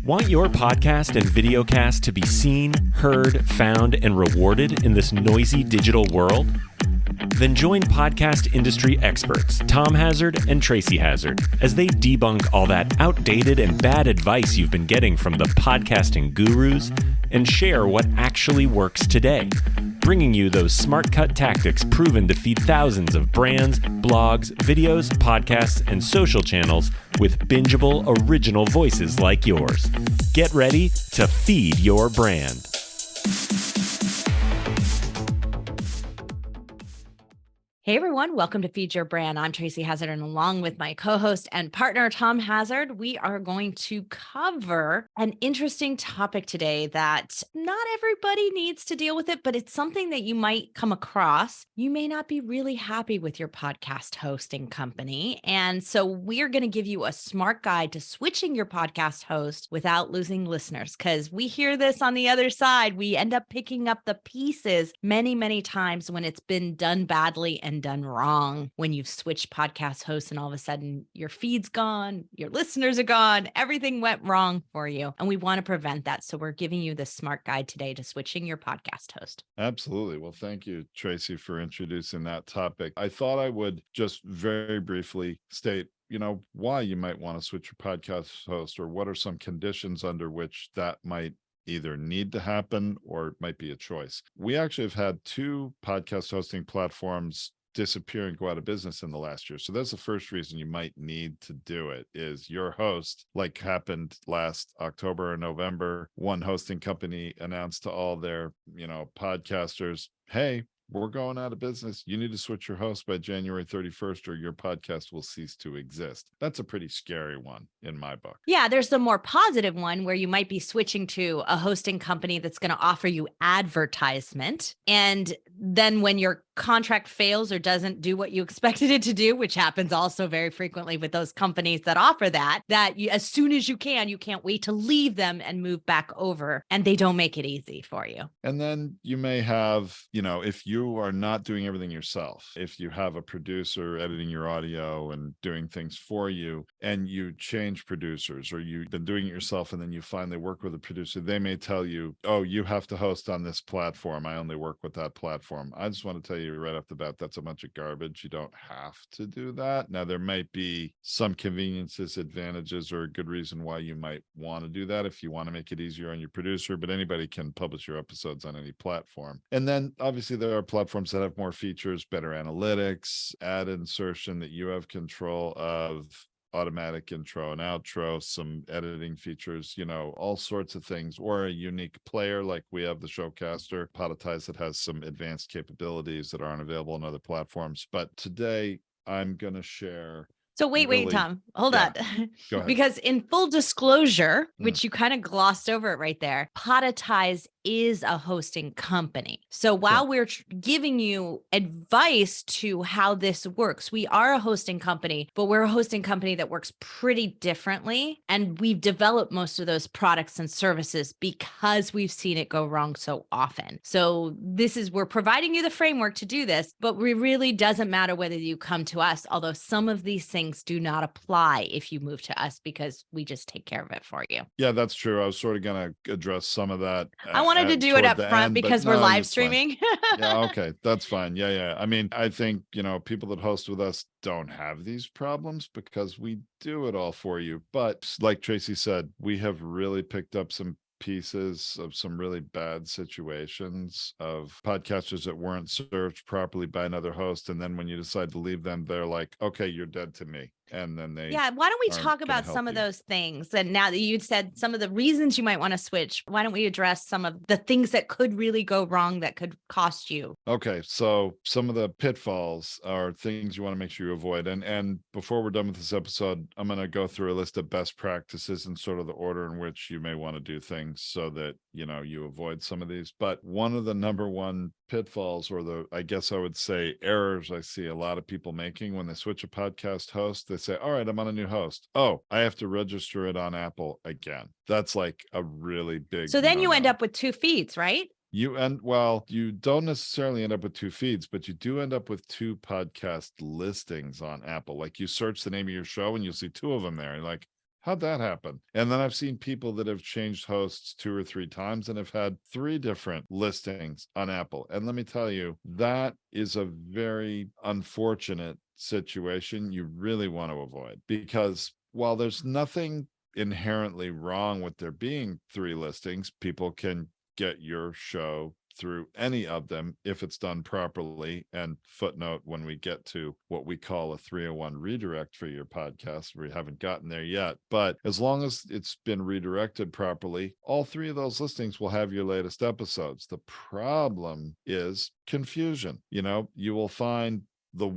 Want your podcast and videocast to be seen, heard, found, and rewarded in this noisy digital world? Then join podcast industry experts Tom Hazzard and Tracy Hazzard as they debunk all that outdated and bad advice you've been getting from the podcasting gurus and share what actually works today, bringing you those smart cut tactics proven to feed thousands of brands, blogs, videos, podcasts, and social channels with bingeable original voices like yours. Get ready to feed your brand. Hey everyone, welcome to Feed Your Brand. I'm Tracy Hazzard, and along with my co-host and partner, Tom Hazzard, we are going to cover an interesting topic today that not everybody needs to deal with it, but it's something that you might come across. You may not be really happy with your podcast hosting company. And so we're going to give you a smart guide to switching your podcast host without losing listeners, because we hear this on the other side. We end up picking up the pieces many, many times when it's been done badly and done wrong, when you've switched podcast hosts and all of a sudden your feed's gone, your listeners are gone, everything went wrong for you. And we want to prevent that. So we're giving you the smart guide today to switching your podcast host. Absolutely. Well, thank you, Tracy, for introducing that topic. I thought I would just very briefly state why you might want to switch your podcast host, or what are some conditions under which that might either need to happen or it might be a choice. We actually have had two podcast hosting platforms disappear and go out of business in the last year. So that's the first reason you might need to do it, is your host, like happened last October or November. One hosting company announced to all their, podcasters, hey, we're going out of business. You need to switch your host by January 31st or your podcast will cease to exist. That's a pretty scary one in my book. Yeah, there's the more positive one where you might be switching to a hosting company that's going to offer you advertisement. And then when your contract fails or doesn't do what you expected it to do, which happens also very frequently with those companies that offer that you, as soon as you can't wait to leave them and move back over, and they don't make it easy for you. And then you may have, if you are not doing everything yourself, if you have a producer editing your audio and doing things for you, and you change producers, or you've been doing it yourself and then you finally work with a producer, they may tell you, oh, you have to host on this platform. I only work with that platform. I just want to tell you right off the bat, that's a bunch of garbage. You don't have to do that. Now, there might be some conveniences, advantages, or a good reason why you might want to do that if you want to make it easier on your producer, but anybody can publish your episodes on any platform. And then obviously there are platforms that have more features, better analytics, ad insertion that you have control of, automatic intro and outro, some editing features, all sorts of things, or a unique player like we have the Showcaster Podetize that has some advanced capabilities that aren't available on other platforms. But today I'm going to share. So wait, Tom, hold on. Go ahead. Because in full disclosure, which you kind of glossed over it right there, Podetize is a hosting company. So while we're giving you advice to how this works, we are a hosting company, but we're a hosting company that works pretty differently. And we've developed most of those products and services because we've seen it go wrong so often. So we're providing you the framework to do this, but it really doesn't matter whether you come to us, although some of these things do not apply if you move to us because we just take care of it for you. Yeah, that's true. I was sort of going to address some of that. I wanted to do it up front because we're live streaming. Yeah, okay. That's fine. Yeah. I mean, I think, people that host with us don't have these problems because we do it all for you. But like Tracy said, we have really picked up some pieces of some really bad situations of podcasters that weren't served properly by another host. And then when you decide to leave them, they're like, okay, you're dead to me. And then why don't we talk about some of those things? And now that you said some of the reasons you might want to switch, why don't we address some of the things that could really go wrong that could cost you? Okay. So some of the pitfalls are things you want to make sure you avoid. And before we're done with this episode, I'm going to go through a list of best practices and sort of the order in which you may want to do things so that, you avoid some of these. But one of the number one pitfalls, or I guess I would say errors I see a lot of people making when they switch a podcast host, they say, all right, I'm on a new host. Oh, I have to register it on Apple again. That's like a really big. So then you end up with two feeds, right? You don't necessarily end up with two feeds, but you do end up with two podcast listings on Apple. Like you search the name of your show and you'll see two of them there. You're like, How'd that happen? And then I've seen people that have changed hosts 2 or 3 times and have had 3 different listings on Apple. And let me tell you, that is a very unfortunate situation you really want to avoid, because while there's nothing inherently wrong with there being 3 listings, people can get your show through any of them if it's done properly. And footnote, when we get to what we call a 301 redirect for your podcast, we haven't gotten there yet, but as long as it's been redirected properly, all 3 of those listings will have your latest episodes. The problem is confusion. You will find the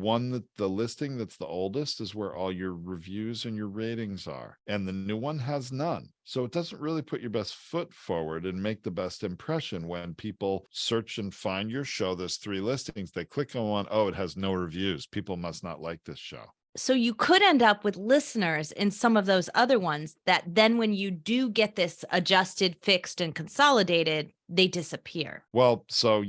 listing that's the oldest is where all your reviews and your ratings are, and the new one has none. So it doesn't really put your best foot forward and make the best impression when people search and find your show. There's 3 listings. They click on one. Oh, it has no reviews. People must not like this show. So you could end up with listeners in some of those other ones that then when you do get this adjusted, fixed, and consolidated, they disappear. Well, so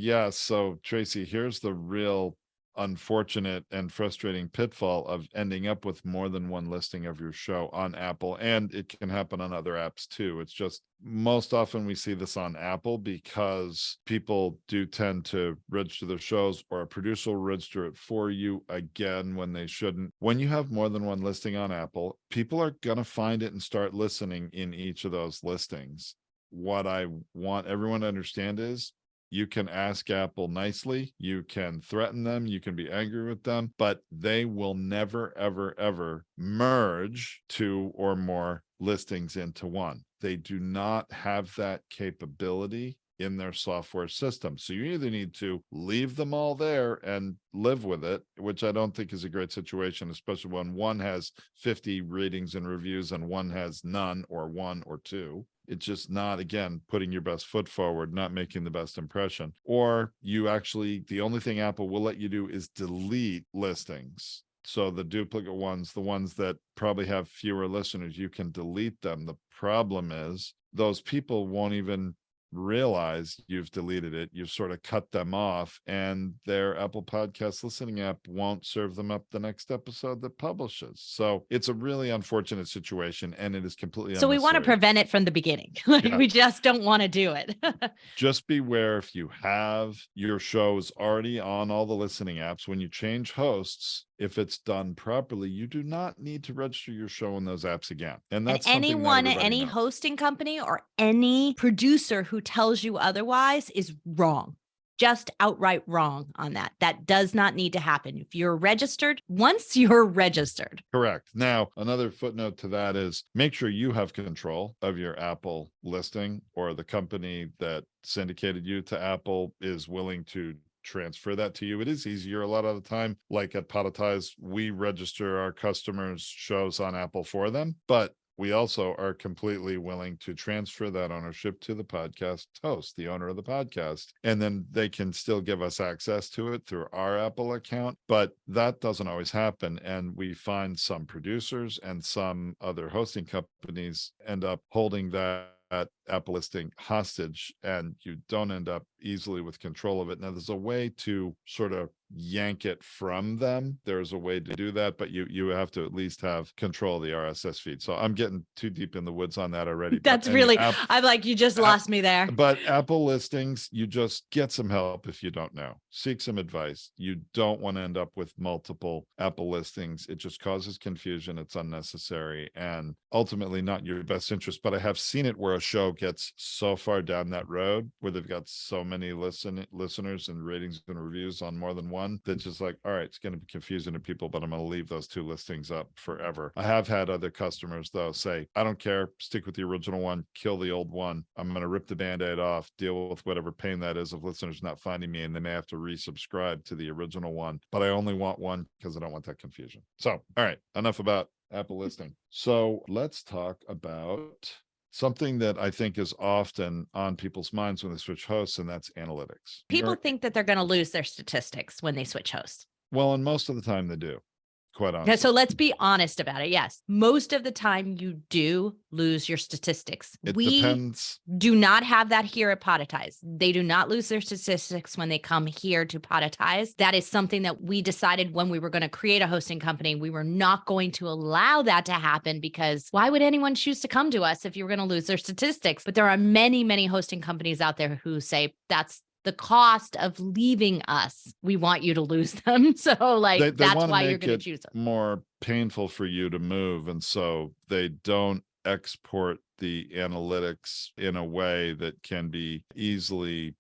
Tracy, here's the real unfortunate and frustrating pitfall of ending up with more than one listing of your show on Apple. And it can happen on other apps too. It's just most often we see this on Apple because people do tend to register their shows, or a producer will register it for you again when they shouldn't. When you have more than one listing on Apple, people are going to find it and start listening in each of those listings. What I want everyone to understand is, you can ask Apple nicely, you can threaten them, you can be angry with them, but they will never, ever, ever merge 2 or more listings into one. They do not have that capability in their software system. So you either need to leave them all there and live with it, which I don't think is a great situation, especially when one has 50 ratings and reviews and one has none, or 1 or 2. It's just not, again, putting your best foot forward, not making the best impression. Or the only thing Apple will let you do is delete listings. So the duplicate ones, the ones that probably have fewer listeners, you can delete them. The problem is those people won't even realize you've deleted it. You've sort of cut them off, and their Apple Podcast listening app won't serve them up the next episode that publishes. So it's a really unfortunate situation, and it is completely So we want to prevent it from the beginning. We just don't want to do it. Just beware, if you have your shows already on all the listening apps, when you change hosts, if it's done properly, you do not need to register your show in those apps again. And that's anyone, any hosting company or any producer who tells you otherwise is wrong. Just outright wrong on that. That does not need to happen. If you're registered, once you're registered. Correct. Now, another footnote to that is make sure you have control of your Apple listing, or the company that syndicated you to Apple is willing to transfer that to you. It is easier a lot of the time. Like at Podetize, we register our customers' shows on Apple for them, but we also are completely willing to transfer that ownership to the podcast host, the owner of the podcast, and then they can still give us access to it through our Apple account. But that doesn't always happen. And we find some producers and some other hosting companies end up holding that Apple listing hostage, and you don't end up easily with control of it. Now, there's a way to sort of yank it from them. There's a way to do that, but you have to at least have control of the RSS feed. So I'm getting too deep in the woods on that already. That's really, I'm like, you just lost me there. But Apple listings, you just get some help if you don't know. Seek some advice. You don't want to end up with multiple Apple listings. It just causes confusion. It's unnecessary and ultimately not in your best interest. But I have seen it where a show gets so far down that road where they've got so many listeners and ratings and reviews on more than one, that's just like, all right, it's going to be confusing to people, but I'm going to leave those 2 listings up forever. I have had other customers though say, I don't care, stick with the original one, kill the old one. I'm going to rip the Band-Aid off, deal with whatever pain that is of listeners not finding me, and they may have to resubscribe to the original one, but I only want one because I don't want that confusion. So, all right, enough about Apple listing. So let's talk about something that I think is often on people's minds when they switch hosts, and that's analytics. People think that they're going to lose their statistics when they switch hosts. Well, and most of the time they do. quite Yeah, honestly. so let's be honest about it. Yes, most of the time you do lose your statistics. It We depends. do not have that here at Podetize. They do not lose their statistics when they come here to Podetize. That is something that we decided when we were going to create a hosting company. We were not going to allow that to happen because why would anyone choose to come to us if you were going to lose their statistics? But there are many, many hosting companies out there who say that's the cost of leaving us. We want you to lose them. So They that's want to why you're make going to it choose them. more painful for you to move. And so they don't export the analytics in a way that can be easily,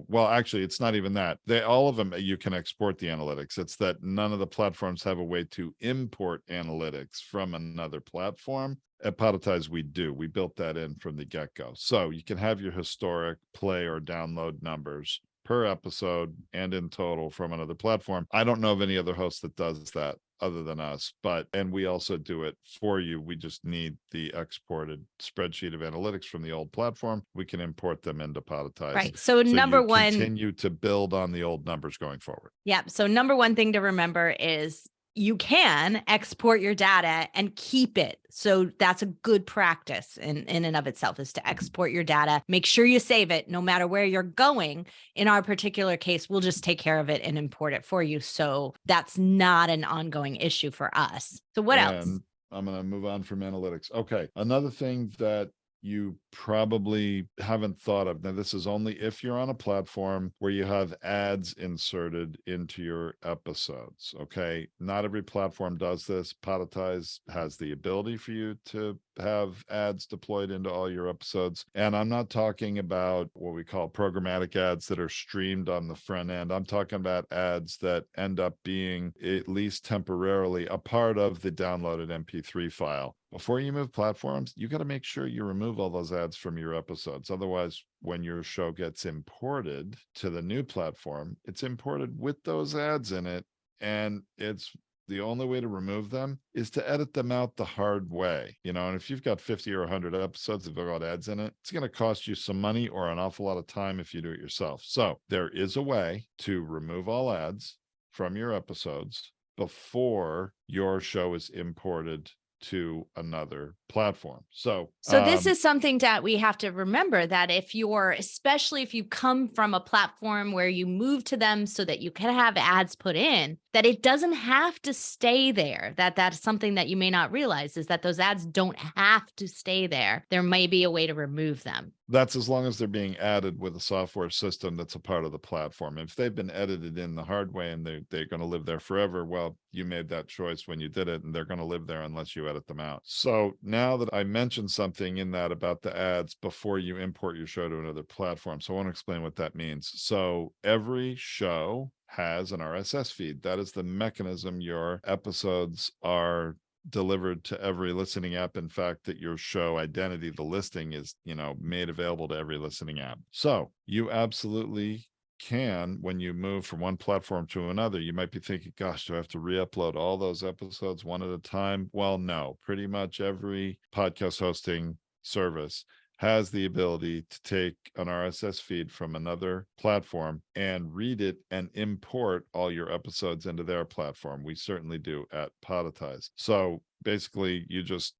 well, actually, it's not even that. All of them, you can export the analytics. It's that none of the platforms have a way to import analytics from another platform. At Podetize, we do. We built that in from the get-go. So you can have your historic play or download numbers per episode and in total from another platform. I don't know of any other host that does that other than us, and we also do it for you. We just need the exported spreadsheet of analytics from the old platform. We can import them into Podetize. Right. So number you one, continue to build on the old numbers going forward. yeah. So number one thing to remember is you can export your data and keep it. So that's a good practice in and of itself, is to export your data. Make sure you save it no matter where you're going. In our particular case, we'll just take care of it and import it for you. So that's not an ongoing issue for us. So what else? I'm going to move on from analytics. Okay. Another thing that you probably haven't thought of. Now, this is only if you're on a platform where you have ads inserted into your episodes. Okay. Not every platform does this. Podetize has the ability for you to have ads deployed into all your episodes. And I'm not talking about what we call programmatic ads that are streamed on the front end. I'm talking about ads that end up being, at least temporarily, a part of the downloaded MP3 file. Before you move platforms, you got to make sure you remove all those ads from your episodes. Otherwise, when your show gets imported to the new platform, it's imported with those ads in it. And the only way to remove them is to edit them out the hard way. And if you've got 50 or 100 episodes that have got ads in it, it's going to cost you some money or an awful lot of time if you do it yourself. So there is a way to remove all ads from your episodes before your show is imported to another platform. So this is something that we have to remember, that especially if you come from a platform where you move to them so that you can have ads put in, that it doesn't have to stay there. That's something that you may not realize, is that those ads don't have to stay there. There may be a way to remove them. That's as long as they're being added with a software system that's a part of the platform. If they've been edited in the hard way and they're going to live there forever, well, you made that choice when you did it, and they're going to live there unless you edit them out. So now that I mentioned something in that about the ads before you import your show to another platform, so I want to explain what that means. So every show has an RSS feed. That is the mechanism your episodes are delivered to every listening app. In fact, that your show identity, the listing, is made available to every listening app. So you absolutely can, when you move from one platform to another, you might be thinking, gosh, do I have to re-upload all those episodes one at a time? Well, no, pretty much every podcast hosting service has the ability to take an RSS feed from another platform and read it and import all your episodes into their platform. We certainly do at Podetize. So basically,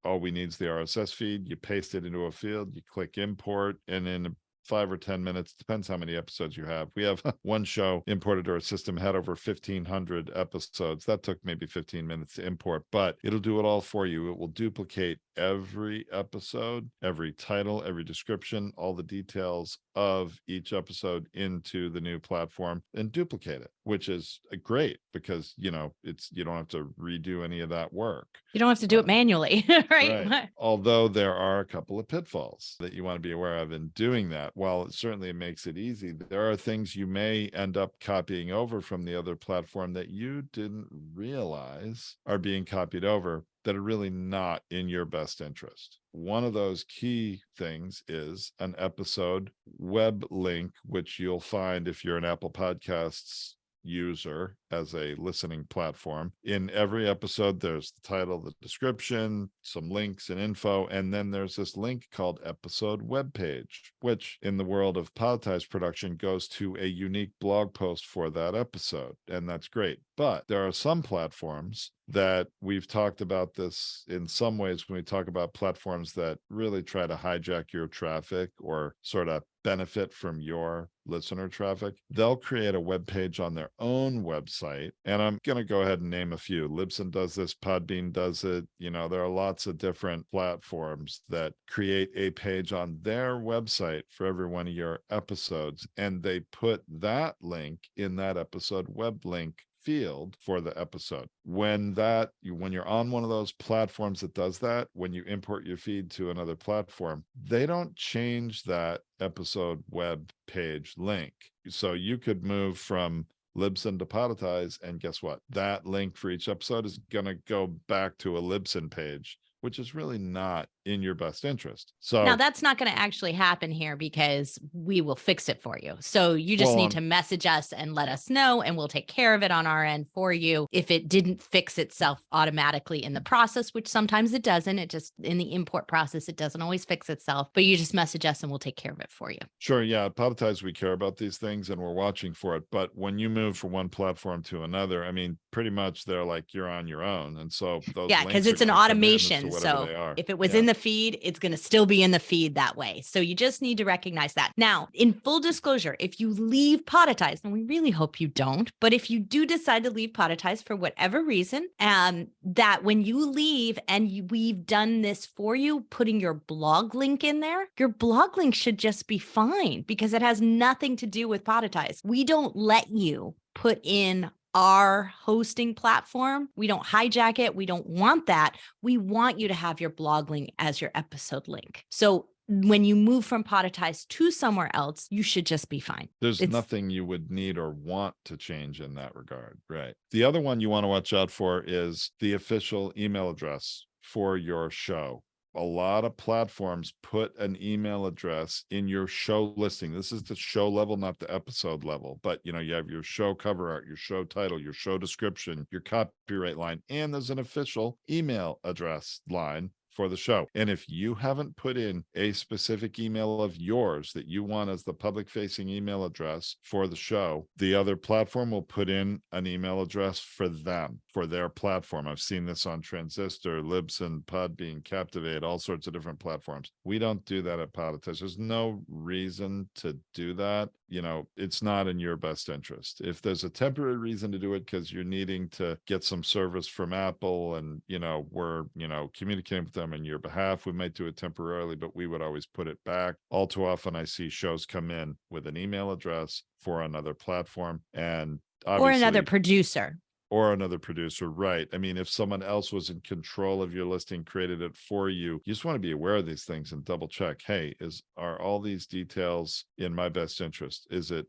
all we need is the RSS feed. You paste it into a field, you click import, and in 5 or 10 minutes, depends how many episodes you have. We have one show imported to our system, had over 1,500 episodes. That took maybe 15 minutes to import, but it'll do it all for you. It will duplicate every episode, every title, every description, all the details of each episode into the new platform and duplicate it, which is great because, you don't have to redo any of that work. You don't have to do it manually, right? Although there are a couple of pitfalls that you want to be aware of in doing that. While it certainly makes it easy, there are things you may end up copying over from the other platform that you didn't realize are being copied over, that are really not in your best interest. One of those key things is an episode web link, which you'll find if you're an Apple Podcasts user as a listening platform. In every episode, there's the title, the description, some links and info, and then there's this link called episode webpage, which in the world of Podetize production goes to a unique blog post for that episode, and that's great. But there are some platforms that we've talked about this in some ways when we talk about platforms that really try to hijack your traffic or sort of benefit from your listener traffic. They'll create a web page on their own website. And I'm going to go ahead and name a few. Libsyn does this, Podbean does it. There are lots of different platforms that create a page on their website for every one of your episodes. And they put that link in that episode web link field for the episode. When you're on one of those platforms that does that, when you import your feed to another platform, they don't change that episode web page link. So you could move from Libsyn to Podetize, and guess what? That link for each episode is going to go back to a Libsyn page, which is really not in your best interest. So now that's not going to actually happen here because we will fix it for you. So you just need to message us and let us know, and we'll take care of it on our end for you. If it didn't fix itself automatically in the process, which sometimes it doesn't, it just in the import process, it doesn't always fix itself, but you just message us and we'll take care of it for you. Sure. Yeah. At Podetize, we care about these things and we're watching for it. But when you move from one platform to another, I mean, pretty much they're like, you're on your own. And so those because it's an automation. So if it was in the feed, it's going to still be in the feed that way. So you just need to recognize that. Now, in full disclosure, if you leave Podetize, and we really hope you don't, but if you do decide to leave Podetize for whatever reason, that when you leave and we've done this for you, putting your blog link in there, your blog link should just be fine because it has nothing to do with Podetize. We don't let you put in our hosting platform. We don't hijack it. We don't want that. We want you to have your blog link as your episode link. So when you move from Podetize to somewhere else, you should just be fine. There's nothing you would need or want to change in that regard. Right. The other one you want to watch out for is the official email address for your show. A lot of platforms put an email address in your show listing. This is the show level, not the episode level. But you have your show cover art, your show title, your show description, your copyright line, and there's an official email address line for the show. And if you haven't put in a specific email of yours that you want as the public facing email address for the show, the other platform will put in an email address for them, for their platform. I've seen this on Transistor, Libsyn, Podbean, Captivate, all sorts of different platforms. We don't do that at Podetize. There's no reason to do that. It's not in your best interest. If there's a temporary reason to do it because you're needing to get some service from Apple and, we're, communicating with them on your behalf, we might do it temporarily, but we would always put it back. All too often I see shows come in with an email address for another platform and or another producer. Right. I mean, if someone else was in control of your listing, created it for you, you just want to be aware of these things and double check. Hey, are all these details in my best interest? Is it,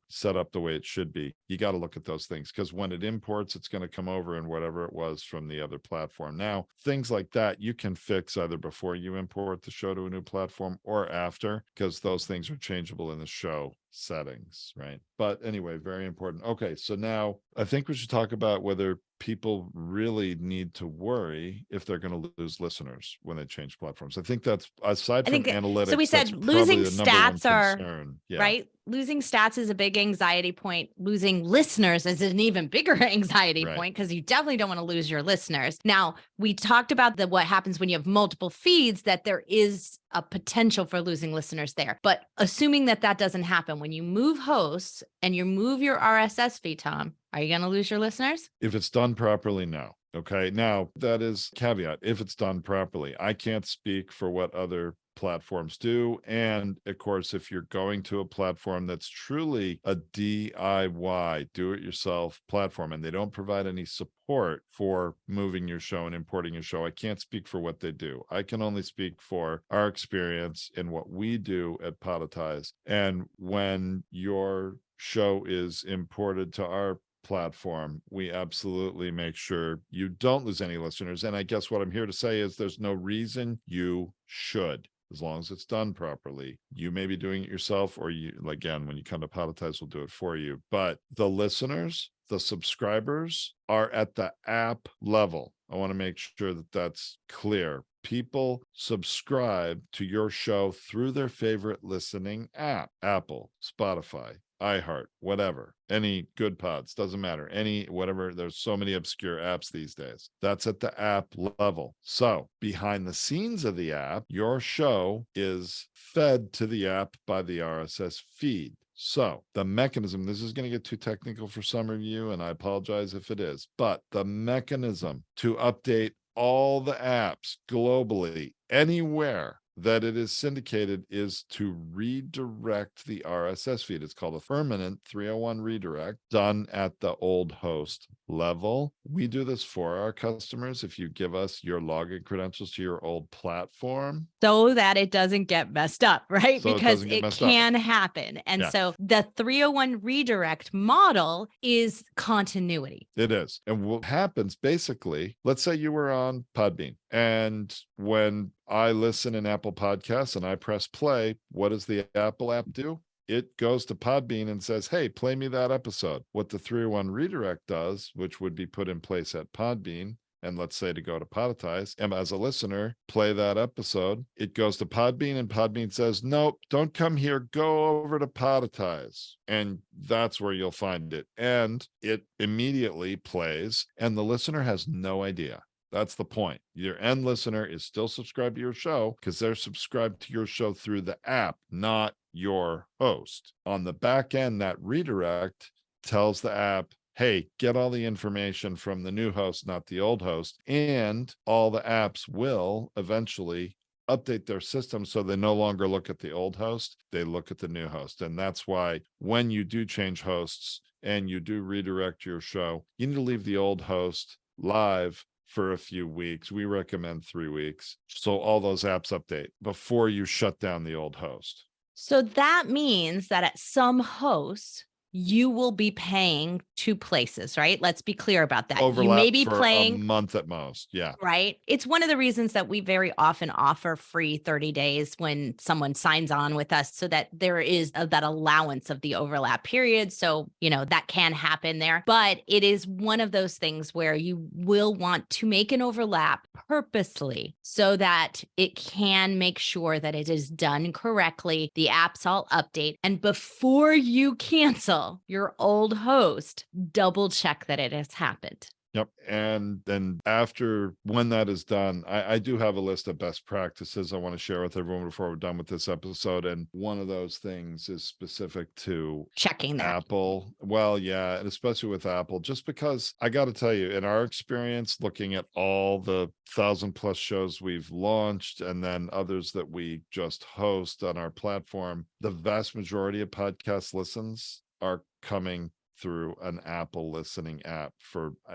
set up the way it should be? You got to look at those things because when it imports, it's going to come over in whatever it was from the other platform. Now, things like that you can fix either before you import the show to a new platform or after, because those things are changeable in the show settings, right? But anyway, very important. Okay, so now I think we should talk about whether people really need to worry if they're going to lose listeners when they change platforms. I think that's, aside from analytics, so we said losing stats are right. Losing stats is a big anxiety point. Losing listeners is an even bigger anxiety point because you definitely don't want to lose your listeners. Now, we talked about what happens when you have multiple feeds, that there is a potential for losing listeners there. But assuming that doesn't happen, when you move hosts and you move your RSS feed, Tom, are you going to lose your listeners? If it's done properly, no. Okay. Now, that is caveat. If it's done properly, I can't speak for what other platforms do. And of course, if you're going to a platform that's truly a DIY, do-it-yourself platform, and they don't provide any support for moving your show and importing your show, I can't speak for what they do. I can only speak for our experience in what we do at Podetize. And when your show is imported to our platform, we absolutely make sure you don't lose any listeners. And I guess what I'm here to say is there's no reason you should, as long as it's done properly. You may be doing it yourself, or you, again, when you come to Podetize, we'll do it for you. But the listeners, the subscribers are at the app level. I want to make sure that that's clear. People subscribe to your show through their favorite listening app, Apple, Spotify, iHeart, whatever, any good pods, doesn't matter, any whatever. There's so many obscure apps these days. That's at the app level. So behind the scenes of the app, your show is fed to the app by the RSS feed. So the mechanism, this is going to get too technical for some of you, and I apologize if it is, but the mechanism to update all the apps globally, anywhere that it is syndicated, is to redirect the RSS feed. It's called a permanent 301 redirect, done at the old host level. We do this for our customers. If you give us your login credentials to your old platform, so that it doesn't get messed up, right? So because it it can happen. And so the 301 redirect model is continuity. It is. And what happens basically, let's say you were on Podbean, and when I listen in Apple Podcasts and I press play, what does the Apple app do? It goes to Podbean and says, hey, play me that episode. What the 301 redirect does, which would be put in place at Podbean, and let's say to go to Podetize, and as a listener, play that episode, it goes to Podbean, and Podbean says, nope, don't come here, go over to Podetize. And that's where you'll find it. And it immediately plays, and the listener has no idea. That's the point. Your end listener is still subscribed to your show because they're subscribed to your show through the app, not your host. On the back end, that redirect tells the app, hey, get all the information from the new host, not the old host. And all the apps will eventually update their system so they no longer look at the old host, they look at the new host. And that's why when you do change hosts and you do redirect your show, you need to leave the old host live for a few weeks. We recommend 3 weeks. So all those apps update before you shut down the old host. So that means that at some hosts, you will be paying 2 places, right? Let's be clear about that. Overlap you may be for playing a month at most. Yeah. Right. It's one of the reasons that we very often offer free 30 days when someone signs on with us, so that there is that allowance of the overlap period. So, that can happen there. But it is one of those things where you will want to make an overlap purposely so that it can make sure that it is done correctly. The apps all update. And before you cancel your old host, double check that it has happened. Yep. And then after, when that is done, I do have a list of best practices I want to share with everyone before we're done with this episode. And one of those things is specific to checking that. Apple. Well, yeah. And especially with Apple, just because I got to tell you, in our experience, looking at all the 1,000+ shows we've launched and then others that we just host on our platform, the vast majority of podcast listens are coming through an Apple listening app.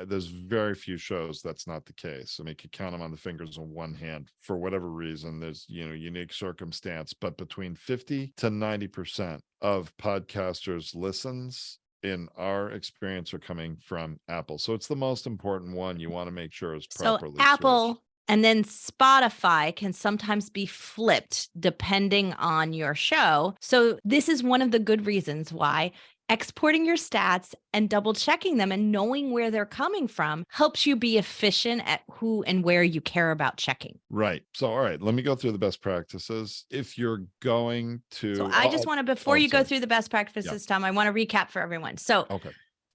There's very few shows that's not the case. I mean, you can count them on the fingers of one hand. For whatever reason, there's unique circumstance, but between 50 to 90% of podcasters listens in our experience are coming from Apple. So it's the most important one you want to make sure is properly so Apple switched. And then Spotify can sometimes be flipped depending on your show. So this is one of the good reasons why exporting your stats and double checking them and knowing where they're coming from helps you be efficient at who and where you care about checking. Right. So, all right, let me go through the best practices. If you're going to... So I just want to, before you go through the best practices, Tom, I want to recap for everyone. So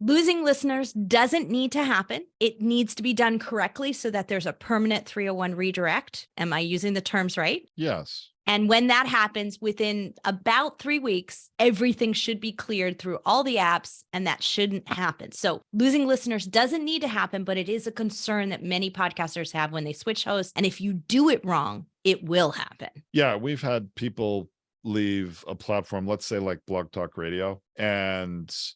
losing listeners doesn't need to happen. It needs to be done correctly so that there's a permanent 301 redirect. Am I using the terms right? Yes. And when that happens, within about 3 weeks, everything should be cleared through all the apps, and that shouldn't happen. So losing listeners doesn't need to happen, but it is a concern that many podcasters have when they switch hosts. And if you do it wrong, it will happen. Yeah, we've had people leave a platform, let's say like Blog Talk Radio,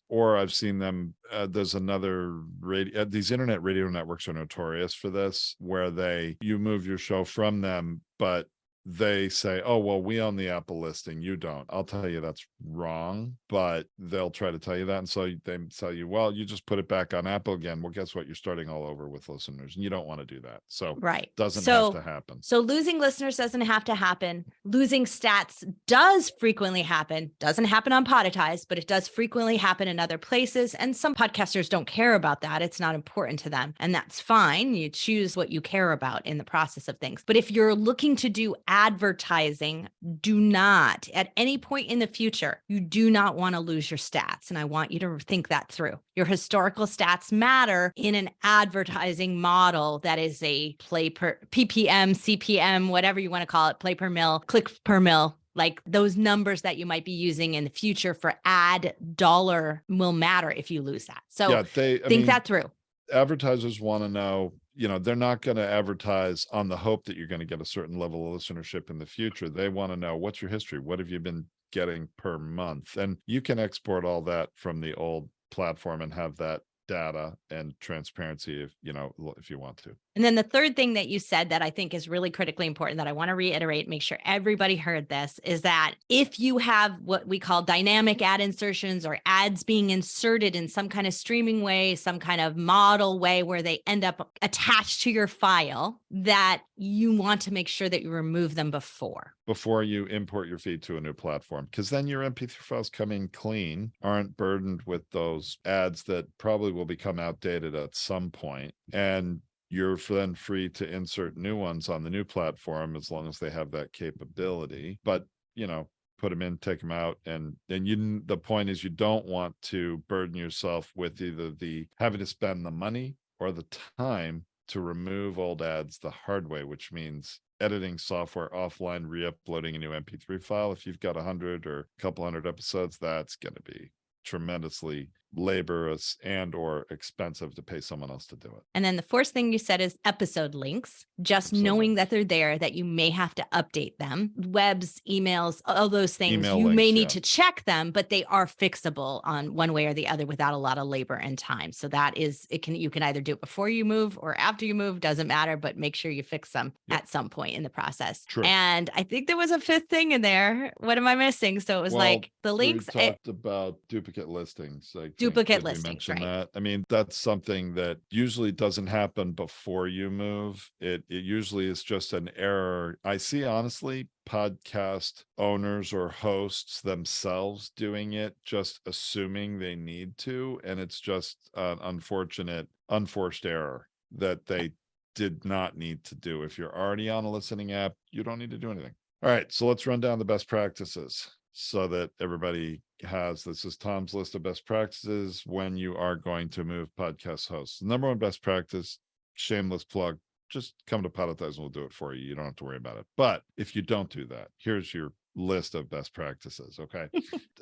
or I've seen them, there's another radio, these internet radio networks are notorious for this, where you move your show from them, but they say, oh, well, we own the Apple listing, you don't. I'll tell you that's wrong, but they'll try to tell you that. And so they tell you, well, you just put it back on Apple again. Well, guess what? You're starting all over with listeners, and you don't want to do that. So it doesn't have to happen. So losing listeners doesn't have to happen. Losing stats does frequently happen. Doesn't happen on Podetize, but it does frequently happen in other places. And some podcasters don't care about that. It's not important to them. And that's fine. You choose what you care about in the process of things. But if you're looking to do advertising, do not, at any point in the future, you do not want to lose your stats. And I want you to think that through. Your historical stats matter in an advertising model that is a play per PPM, CPM, whatever you want to call it, play per mil, click per mil. Like those numbers that you might be using in the future for ad dollar will matter if you lose that. So Yeah, think that through. Advertisers want to know, they're not going to advertise on the hope that you're going to get a certain level of listenership in the future. They want to know, what's your history? What have you been getting per month? And you can export all that from the old platform and have that data and transparency if you want to. And then the third thing that you said that I think is really critically important that I want to reiterate, make sure everybody heard this, is that if you have what we call dynamic ad insertions or ads being inserted in some kind of streaming way, some kind of model way where they end up attached to your file, that you want to make sure that you remove them before you import your feed to a new platform, because then your MP3 files come in clean, aren't burdened with those ads that probably will become outdated at some point, and you're then free to insert new ones on the new platform as long as they have that capability. But, put them in, take them out. And then the point is, you don't want to burden yourself with either the having to spend the money or the time to remove old ads the hard way, which means editing software offline, re-uploading a new MP3 file. If you've got 100 or a couple hundred episodes, that's going to be tremendously laborious and or expensive to pay someone else to do it. And then the fourth thing you said is episode links, just knowing that they're there, that you may have to update them. Webs, emails, all those things, you may need to check them, but they are fixable on one way or the other without a lot of labor and time. So that is, you can either do it before you move or after you move, doesn't matter, but make sure you fix them at some point in the process. True. And I think there was a fifth thing in there. What am I missing? So it was like the links. We talked about duplicate listings. Duplicate listings, right? That. I mean, that's something that usually doesn't happen before you move. It usually is just an error. I see, honestly, podcast owners or hosts themselves doing it, just assuming they need to. And it's just an unfortunate, unforced error that they did not need to do. If you're already on a listening app, you don't need to do anything. All right, so let's run down the best practices so that everybody has. This is Tom's list of best practices when you are going to move podcast hosts. Number one best practice, shameless plug, just come to Podetize and we'll do it for you. You don't have to worry about it. But if you don't do that, here's your list of best practices. Okay.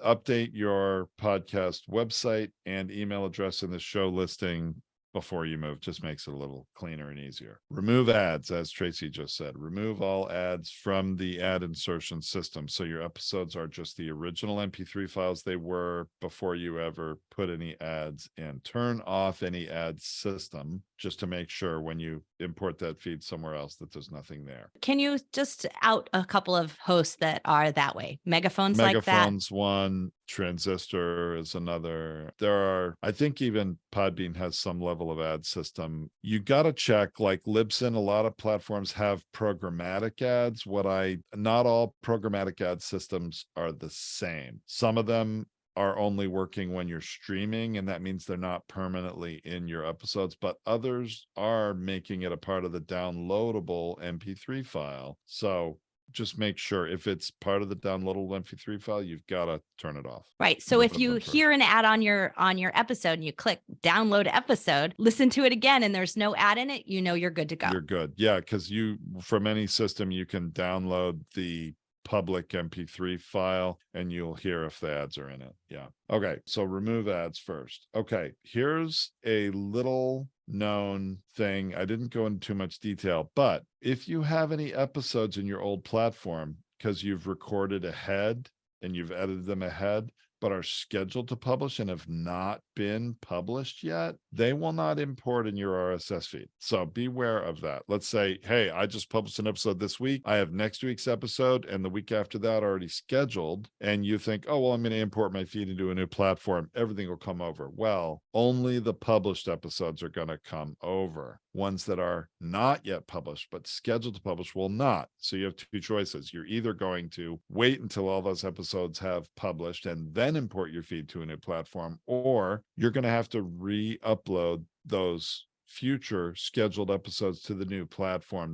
Update your podcast website and email address in the show listing before you move. Just makes it a little cleaner and easier. Remove ads, as Tracy just said. Remove all ads from the ad insertion system. So your episodes are just the original MP3 files they were before you ever put any ads in. Turn off any ad system just to make sure when you import that feed somewhere else that there's nothing there. Can you just out a couple of hosts that are that way? Megaphone's like that? Megaphone's one. Transistor is another. There are, I think even Podbean has some level of ad system. You got to check, like Libsyn, a lot of platforms have programmatic ads. Not all programmatic ad systems are the same. Some of them are only working when you're streaming, and that means they're not permanently in your episodes, but others are making it a part of the downloadable MP3 file. So just make sure if it's part of the downloadable MP3 file, you've got to turn it off. Right. So if you hear an ad on your episode and you click download episode, listen to it again, and there's no ad in it, you're good to go. You're good. Yeah. Because from any system, you can download the public MP3 file and you'll hear if the ads are in it. Yeah. Okay. So remove ads first. Okay. Here's a little known thing. I didn't go into too much detail, but if you have any episodes in your old platform because you've recorded ahead and you've edited them ahead, but are scheduled to publish and have not been published yet, they will not import in your RSS feed. So beware of that. Let's say, hey, I just published an episode this week. I have next week's episode and the week after that already scheduled. And you think, oh, well, I'm going to import my feed into a new platform. Everything will come over. Well, only the published episodes are going to come over. Ones that are not yet published, but scheduled to publish will not. So you have two choices. You're either going to wait until all those episodes have published and then import your feed to a new platform, or you're going to have to re-upload those future scheduled episodes to the new platform.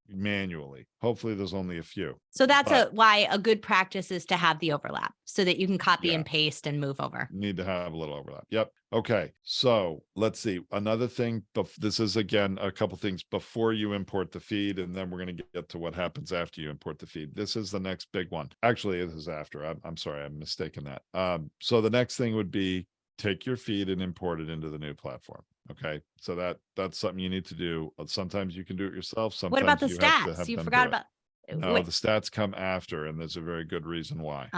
manually. Hopefully there's only a few. So that's But- why a good practice is to have the overlap so that you can copy Yeah. and paste and move over. Need to have a little overlap. Yep. Okay. So let's see. Another thing, this is again, a couple things before you import the feed, and then we're going to get to what happens after you import the feed. This is the next big one. Actually, it is after. I'm sorry. I'm mistaken that. So the next thing would be take your feed and import it into the new platform. Okay. So that's something you need to do. Sometimes you can do it yourself. Sometimes What about the you have to stats? have You them forgot do it. about. No, Wait. the stats come after, and there's a very good reason why.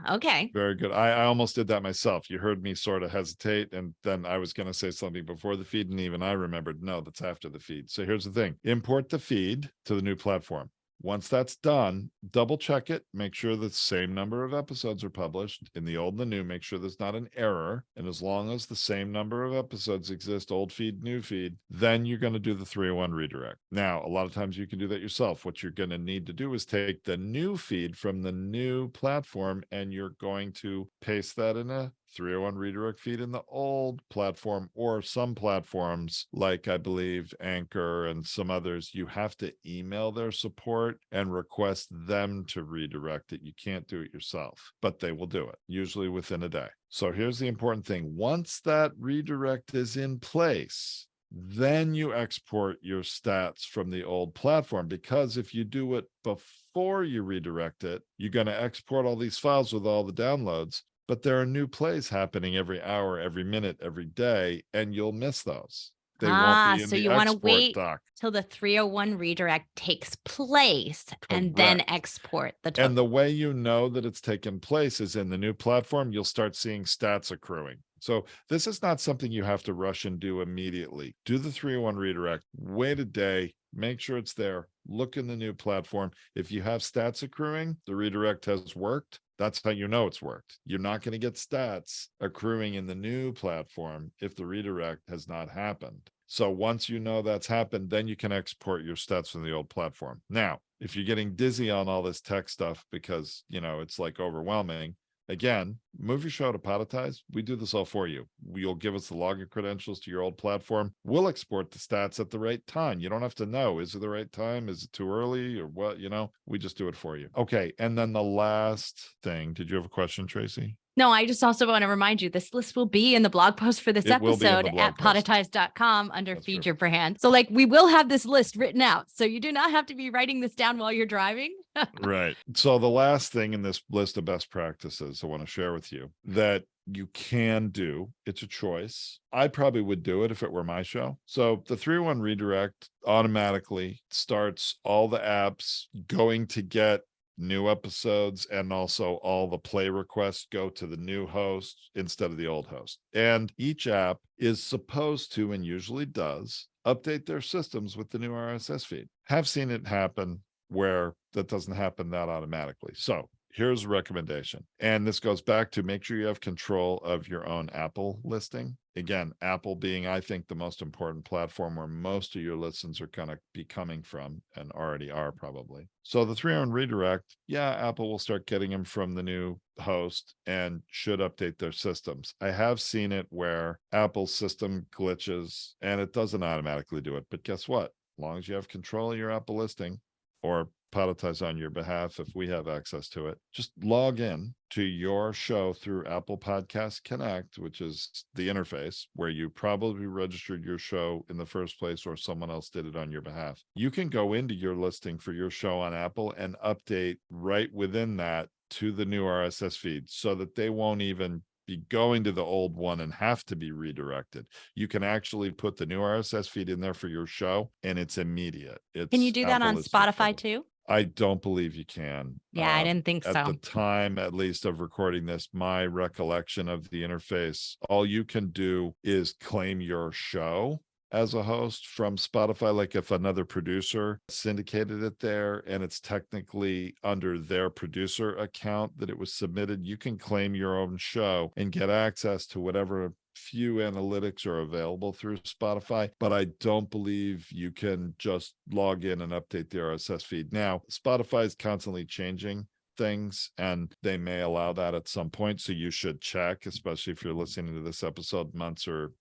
Okay. Very good. I almost did that myself. You heard me sort of hesitate, and then I was going to say something before the feed, and even I remembered, no, that's after the feed. So here's the thing. Import the feed to the new platform. Once that's done, double check it. Make sure the same number of episodes are published in the old and the new. Make sure there's not an error. And as long as the same number of episodes exist, old feed, new feed, then you're going to do the 301 redirect. Now, a lot of times you can do that yourself. What you're going to need to do is take the new feed from the new platform, and you're going to paste that in a 301 redirect feed in the old platform, or some platforms like I believe Anchor and some others, you have to email their support and request them to redirect it. You can't do it yourself, but they will do it, usually within a day. So here's the important thing. Once that redirect is in place, then you export your stats from the old platform, because if you do it before you redirect it, you're going to export all these files with all the downloads. But there are new plays happening every hour, every minute, every day, and you'll miss those. They won't be in So the you want to export wait doc. till the 301 redirect takes place and then Correct. export the And the way you know that it's taken place is in the new platform, you'll start seeing stats accruing. So this is not something you have to rush and do immediately. Do the 301 redirect, wait a day, make sure it's there, look in the new platform. If you have stats accruing, the redirect has worked. That's how you know it's worked. You're not going to get stats accruing in the new platform if the redirect has not happened. So once you know that's happened, then you can export your stats from the old platform. Now, if you're getting dizzy on all this tech stuff because, it's like overwhelming, again, move your show to Podetize. We do this all for you. You'll give us the login credentials to your old platform. We'll export the stats at the right time. You don't have to know, is it the right time? Is it too early or what? We just do it for you. Okay. And then the last thing, did you have a question, Tracy? No, I just also want to remind you, this list will be in the blog post for this It will be in episode the blog at post. podetize.com under That's Feed true. Your Brand. So we will have this list written out. So you do not have to be writing this down while you're driving. Right. So the last thing in this list of best practices I want to share with you that you can do, it's a choice. I probably would do it if it were my show. So the 301 redirect automatically starts all the apps going to get new episodes, and also all the play requests go to the new host instead of the old host. And each app is supposed to, and usually does, update their systems with the new RSS feed. Have seen it happen where that doesn't happen that automatically. So here's a recommendation. And this goes back to make sure you have control of your own Apple listing. Again, Apple being, I think, the most important platform where most of your listens are going to be coming from, and already are probably. So the 301 redirect, Apple will start getting them from the new host and should update their systems. I have seen it where Apple's system glitches and it doesn't automatically do it. But guess what? As long as you have control of your Apple listing, or Podetize on your behalf if we have access to it, just log in to your show through Apple Podcast Connect, which is the interface where you probably registered your show in the first place, or someone else did it on your behalf. You can go into your listing for your show on Apple and update right within that to the new RSS feed, so that they won't even be going to the old one and have to be redirected. You can actually put the new RSS feed in there for your show, and it's immediate. Can you do that on Spotify too? I don't believe you can. Yeah, I didn't think so. At the time, at least, of recording this, my recollection of the interface, all you can do is claim your show as a host from Spotify. Like if another producer syndicated it there and it's technically under their producer account that it was submitted, you can claim your own show and get access to whatever few analytics are available through Spotify, but I don't believe you can just log in and update the RSS feed. Now, Spotify is constantly changing things, and they may allow that at some point. So you should check, especially if you're listening to this episode months or,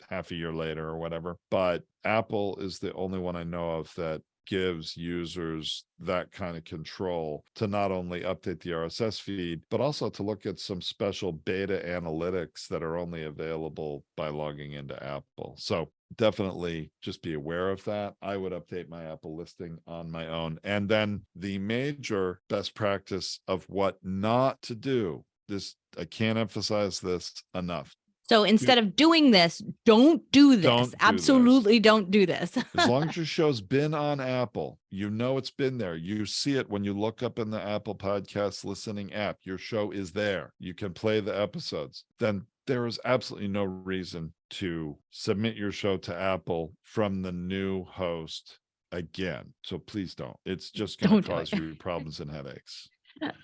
half a year later or whatever. But Apple is the only one I know of that gives users that kind of control to not only update the RSS feed, but also to look at some special beta analytics that are only available by logging into Apple. So definitely just be aware of that. I would update my Apple listing on my own. And then the major best practice of what not to do. This, I can't emphasize this enough. So instead of doing this, don't do this. Don't do Absolutely don't do this. As long as your show's been on Apple, you know it's been there. You see it when you look up in the Apple Podcast listening app. Your show is there. You can play the episodes. Then there is absolutely no reason to submit your show to Apple from the new host again. So please don't. It's just going to cause you problems and headaches.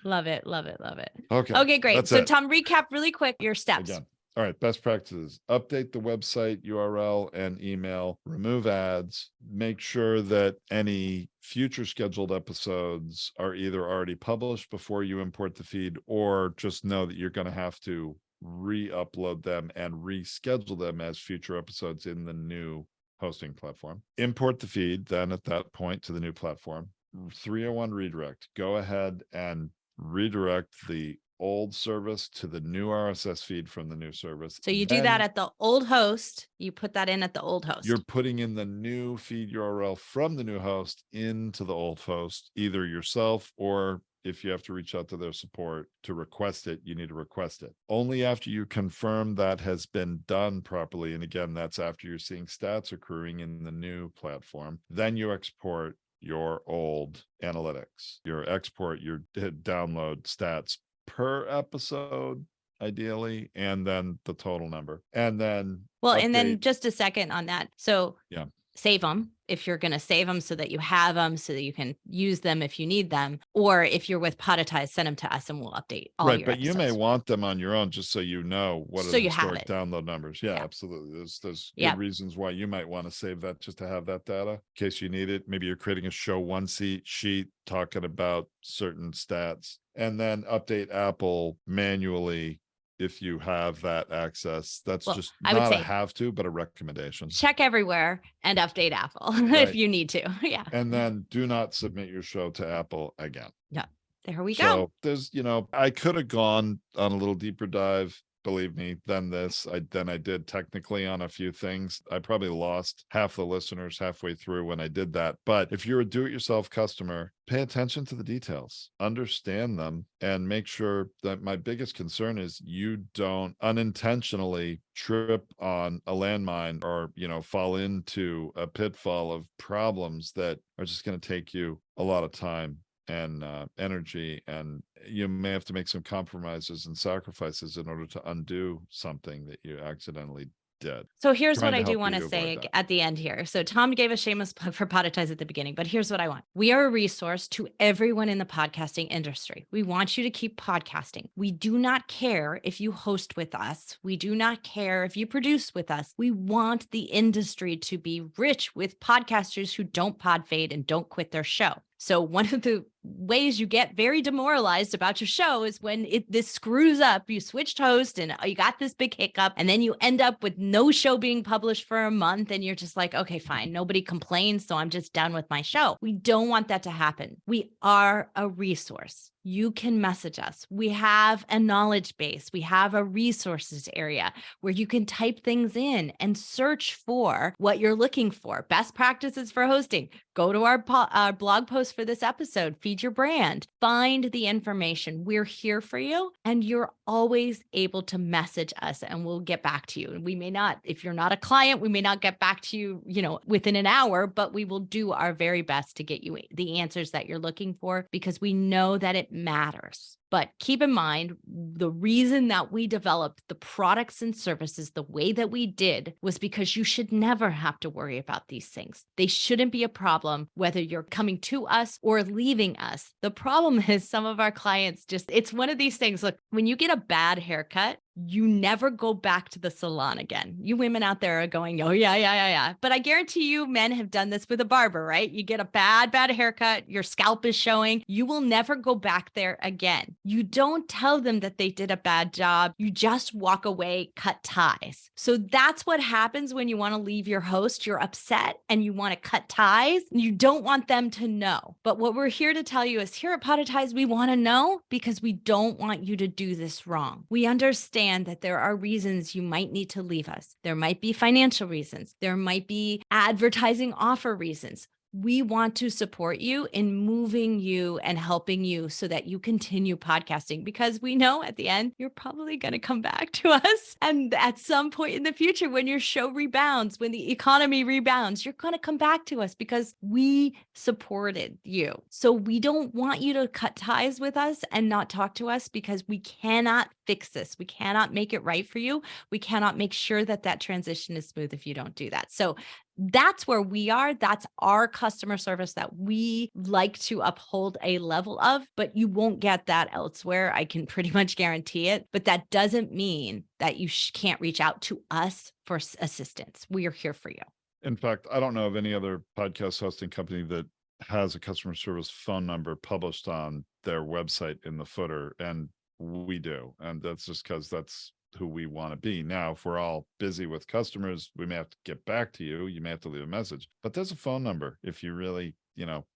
Love it. Love it. Love it. Okay, great. So Tom, recap really quick your steps. Again. All right, best practices. Update the website URL and email, remove ads, make sure that any future scheduled episodes are either already published before you import the feed, or just know that you're going to have to re-upload them and reschedule them as future episodes in the new hosting platform. Import the feed then at that point to the new platform. 301 redirect. Go ahead and redirect the old service to the new RSS feed from the new service. So you do that at the old host. You put that in at the old host. You're putting in the new feed URL from the new host into the old host, either yourself, or if you have to reach out to their support to request it, you need to request it. Only after you confirm that has been done properly, and again, that's after you're seeing stats accruing in the new platform, then you export your old analytics. Your export, your download stats per episode, ideally, and then the total number. And then and then just a second on that. So yeah, save them if you're going to save them so that you have them, so that you can use them if you need them. Or if you're with Podetize, send them to us and we'll update all your but episodes. you may want them on your own just so you know what are the historic download numbers. Yeah, absolutely. There's good reasons why you might want to save that just to have that data in case you need it. Maybe you're creating a show one sheet talking about certain stats, and then update Apple manually if you have that access. That's just not a have to, but a recommendation. Check everywhere and update Apple if you need to. Yeah. And then do not submit your show to Apple again. Yeah. There we go. So there's, I could have gone on a little deeper dive, believe me, than this. I did technically on a few things. I probably lost half the listeners halfway through when I did that. But if you're a do-it-yourself customer, pay attention to the details, understand them, and make sure that my biggest concern is you don't unintentionally trip on a landmine or, fall into a pitfall of problems that are just going to take you a lot of time and energy, and you may have to make some compromises and sacrifices in order to undo something that you accidentally did. So here's what I do want to say at the end here. So Tom gave a shameless plug for Podetize at the beginning, but here's what I want. We are a resource to everyone in the podcasting industry. We want you to keep podcasting. We do not care if you host with us. We do not care if you produce with us. We want the industry to be rich with podcasters who don't pod fade and don't quit their show. So one of the ways you get very demoralized about your show is when this screws up, you switched host and you got this big hiccup, and then you end up with no show being published for a month, and you're just like, okay, fine, nobody complains, so I'm just done with my show. We don't want that to happen. We are a resource. You can message us. We have a knowledge base. We have a resources area where you can type things in and search for what you're looking for. Best practices for hosting. Go to our blog post for this episode, Feed Your Brand. Find the information. We're here for you, and you're always able to message us and we'll get back to you. And we may not, if you're not a client, we may not get back to you, within an hour, but we will do our very best to get you the answers that you're looking for, because we know that it matters. But keep in mind, the reason that we developed the products and services the way that we did was because you should never have to worry about these things. They shouldn't be a problem, whether you're coming to us or leaving us. The problem is some of our clients it's one of these things. Look, when you get a bad haircut, you never go back to the salon again. You women out there are going, oh, yeah. But I guarantee you men have done this with a barber, right? You get a bad haircut, your scalp is showing. You will never go back there again. You don't tell them that they did a bad job. You just walk away, cut ties. So that's what happens when you want to leave your host. You're upset and you want to cut ties. You don't want them to know. But what we're here to tell you is here at Podetize, we want to know because we don't want you to do this wrong. We understand that there are reasons you might need to leave us. There might be financial reasons. There might be advertising offer reasons. We want to support you in moving you and helping you so that you continue podcasting, because we know at the end, you're probably going to come back to us. And at some point in the future, when your show rebounds, when the economy rebounds, you're going to come back to us because we supported you. So we don't want you to cut ties with us and not talk to us, because we cannot fix this. We cannot make it right for you. We cannot make sure that that transition is smooth if you don't do that. So that's where we are. That's our customer service that we like to uphold a level of, but you won't get that elsewhere. I can pretty much guarantee it. But that doesn't mean that you can't reach out to us for assistance. We are here for you. In fact, I don't know of any other podcast hosting company that has a customer service phone number published on their website in the footer, and we do. And that's just because that's who we want to be. Now, if we're all busy with customers, we may have to get back to you. You may have to leave a message, but there's a phone number if you really,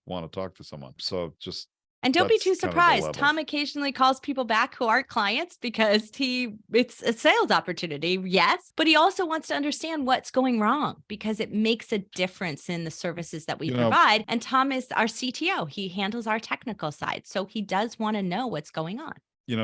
want to talk to someone. So just And don't be too surprised. Tom occasionally calls people back who aren't clients because it's a sales opportunity. Yes, but he also wants to understand what's going wrong because it makes a difference in the services that we provide. And Tom is our CTO. He handles our technical side. So he does want to know what's going on.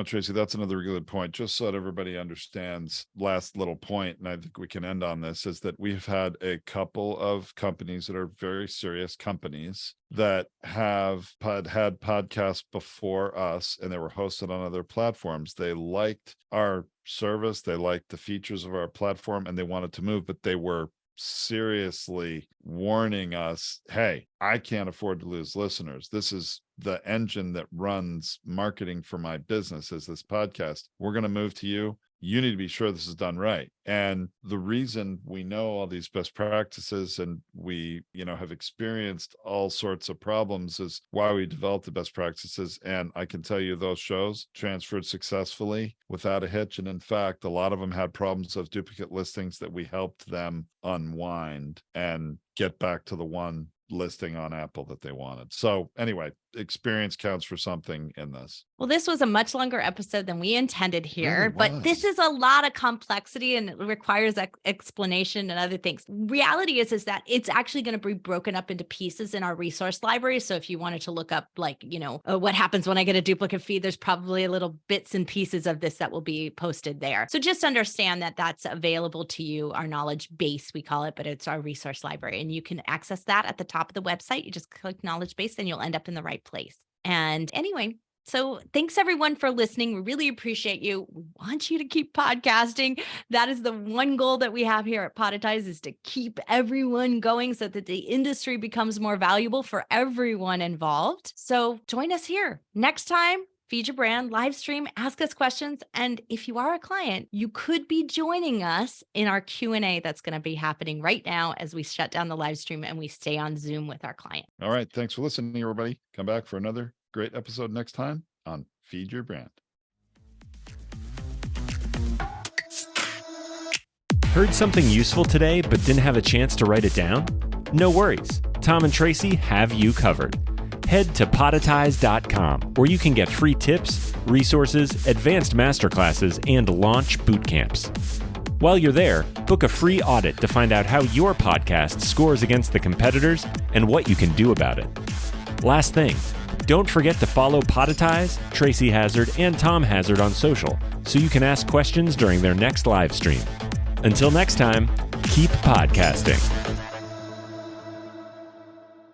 Tracy, that's another really good point. Just so that everybody understands, last little point, and I think we can end on this, is that we've had a couple of companies that are very serious companies that have had podcasts before us, and they were hosted on other platforms. They liked our service, they liked the features of our platform, and they wanted to move, but they were seriously warning us, hey, I can't afford to lose listeners. This is the engine that runs marketing for my business, is this podcast. We're going to move to you. You need to be sure this is done right. And the reason we know all these best practices and we, have experienced all sorts of problems is why we developed the best practices. And I can tell you those shows transferred successfully without a hitch. And in fact, a lot of them had problems of duplicate listings that we helped them unwind and get back to the one listing on Apple that they wanted. So anyway, experience counts for something in this. Well, this was a much longer episode than we intended here, but this is a lot of complexity and it requires explanation and other things. Reality is that it's actually going to be broken up into pieces in our resource library. So if you wanted to look up what happens when I get a duplicate feed, there's probably a little bits and pieces of this that will be posted there. So just understand that that's available to you, our knowledge base, we call it, but it's our resource library. And you can access that at the top of the website. You just click knowledge base and you'll end up in the right place. And anyway, so thanks everyone for listening. We really appreciate you. We want you to keep podcasting. That is the one goal that we have here at Podetize, is to keep everyone going so that the industry becomes more valuable for everyone involved. So join us here next time. Feed your brand, live stream, ask us questions. And if you are a client, you could be joining us in our Q&A that's going to be happening right now as we shut down the live stream and we stay on Zoom with our client. All right. Thanks for listening, everybody. Come back for another great episode next time on Feed Your Brand. Heard something useful today but didn't have a chance to write it down? No worries. Tom and Tracy have you covered. Head to podetize.com, where you can get free tips, resources, advanced masterclasses, and launch bootcamps. While you're there, book a free audit to find out how your podcast scores against the competitors and what you can do about it. Last thing, don't forget to follow Podetize, Tracy Hazzard, and Tom Hazzard on social so you can ask questions during their next live stream. Until next time, keep podcasting.